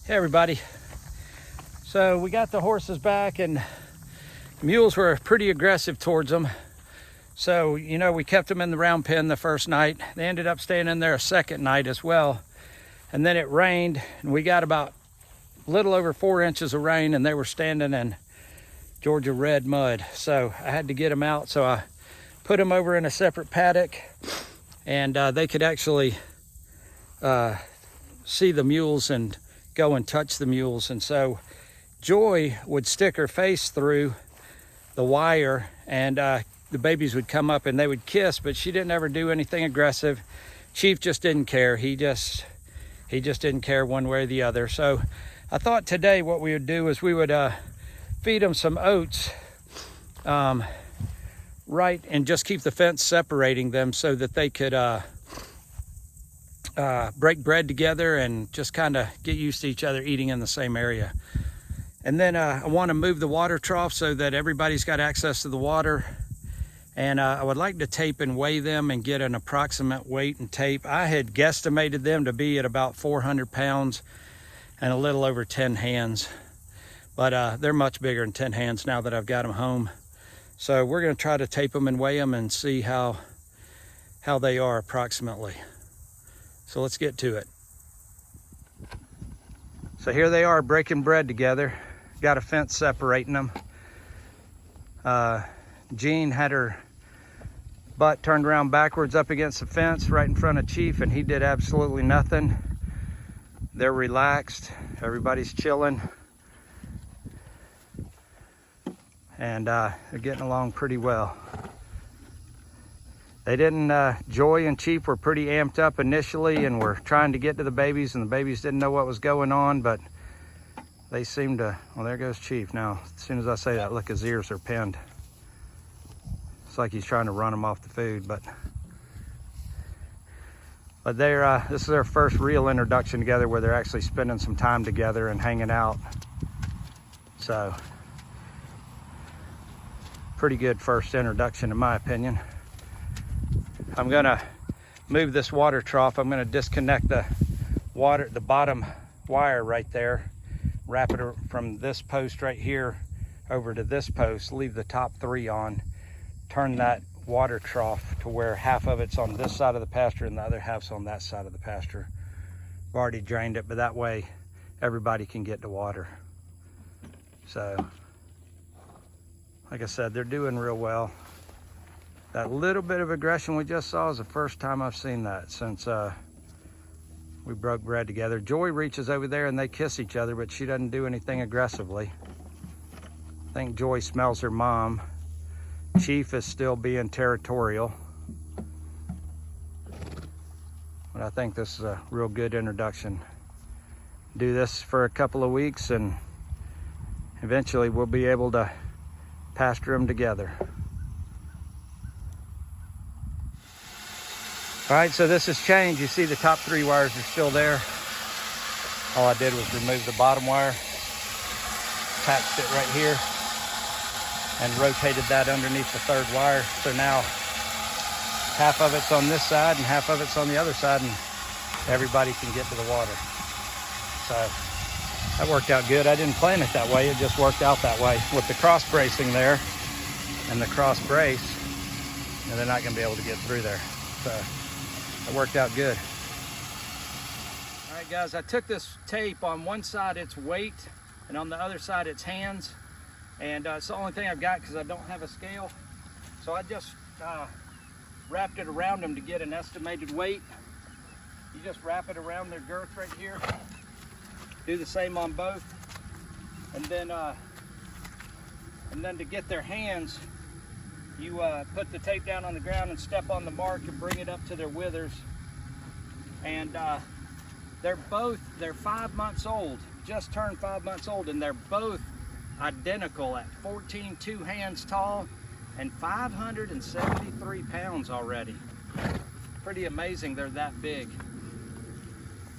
Hey everybody. So we got the horses back and mules were pretty aggressive towards them. So, we kept them in the round pen the first night. They ended up staying in there a second night as well. And then it rained and we got about a little over 4 inches of rain and they were standing in Georgia red mud. So I had to get them out. So I put them over in a separate paddock and they could actually see the mules and go and touch the mules. And so Joy would stick her face through the wire and the babies would come up and they would kiss, but she didn't ever do anything aggressive. Chief just didn't care. He just didn't care one way or the other. So I thought today what we would do is we would feed them some oats, right, and just keep the fence separating them so that they could break bread together and just kind of get used to each other eating in the same area. And then I want to move the water trough so that everybody's got access to the water. And I would like to tape and weigh them and get an approximate weight and tape. I had guesstimated them to be at about 400 pounds and a little over 10 hands. But they're much bigger than 10 hands now that I've got them home. So we're going to try to tape them and weigh them and see how they are approximately. So let's get to it. So here they are breaking bread together. Got a fence separating them. Jean had her butt turned around backwards up against the fence right in front of Chief, and he did absolutely nothing. They're relaxed. Everybody's chilling. And they're getting along pretty well. They didn't, Joy and Chief were pretty amped up initially and were trying to get to the babies, and the babies didn't know what was going on, but they seemed to, well, there goes Chief now. As soon as I say that, look, his ears are pinned. It's like he's trying to run them off the food, but they're, this is their first real introduction together where they're actually spending some time together and hanging out. So, pretty good first introduction in my opinion. I'm gonna move this water trough. I'm gonna disconnect the bottom wire right there, wrap it from this post right here over to this post, leave the top 3 on, turn that water trough to where half of it's on this side of the pasture and the other half's on that side of the pasture. I've already drained it, but that way everybody can get to water. So, like I said, they're doing real well. That little bit of aggression we just saw is the first time I've seen that since we broke bread together. Joy reaches over there and they kiss each other, but she doesn't do anything aggressively. I think Joy smells her mom. Chief is still being territorial. But I think this is a real good introduction. Do this for a couple of weeks and eventually we'll be able to pasture them together. All right, so this has changed. You see the top 3 wires are still there. All I did was remove the bottom wire, attached it right here, and rotated that underneath the 3rd wire. So now half of it's on this side and half of it's on the other side, and everybody can get to the water. So that worked out good. I didn't plan it that way. It just worked out that way. With the cross bracing there and the cross brace, and they're not gonna be able to get through there. So it worked out good. All right, guys, I took this tape. On one side it's weight, and on the other side it's hands. And it's the only thing I've got because I don't have a scale. So I just wrapped it around them to get an estimated weight. You just wrap it around their girth right here. Do the same on both. And then to get their hands, you put the tape down on the ground and step on the mark and bring it up to their withers. And they're 5 months old, just turned 5 months old, and they're both identical at 14 2 hands tall and 573 pounds already. Pretty amazing they're that big.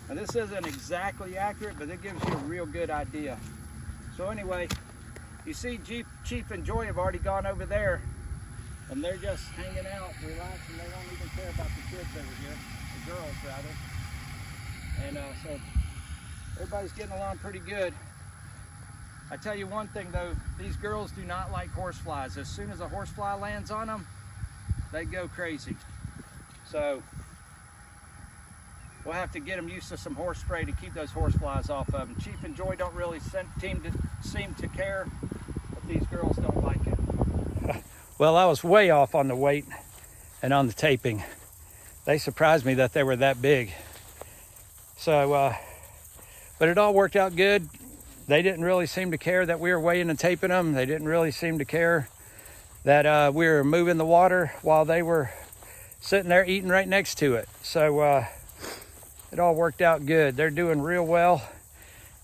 And this isn't exactly accurate, but it gives you a real good idea. So anyway, you see Chief and Joy have already gone over there and they're just hanging out, relaxing. They don't even care about the kids over here, the girls rather. And so Everybody's getting along pretty good. I tell you one thing though, these girls do not like horseflies. As soon as a horsefly lands on them, they go crazy. So we'll have to get them used to some horse spray to keep those horseflies off of them. Chief and Joy don't really seem to care, but these girls don't like it. Well, I was way off on the weight and on the taping. They surprised me that they were that big. So, but it all worked out good. They didn't really seem to care that we were weighing and taping them. They didn't really seem to care that we were moving the water while they were sitting there eating right next to it. So it all worked out good. They're doing real well.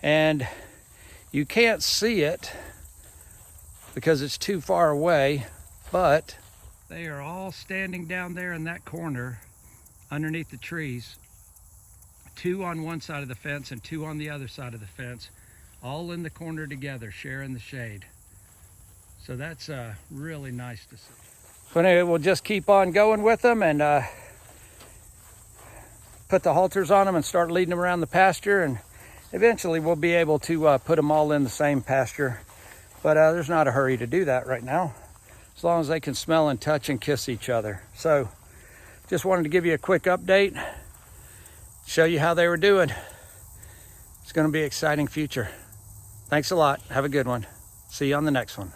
And you can't see it because it's too far away, but they are all standing down there in that corner underneath the trees. 2 on one side of the fence and 2 on the other side of the fence, all in the corner together, sharing the shade. So that's really nice to see. But anyway, we'll just keep on going with them and put the halters on them and start leading them around the pasture, and eventually we'll be able to put them all in the same pasture. But there's not a hurry to do that right now, as long as they can smell and touch and kiss each other. So just wanted to give you a quick update, show you how they were doing. It's going to be an exciting future. Thanks a lot. Have a good one. See you on the next one.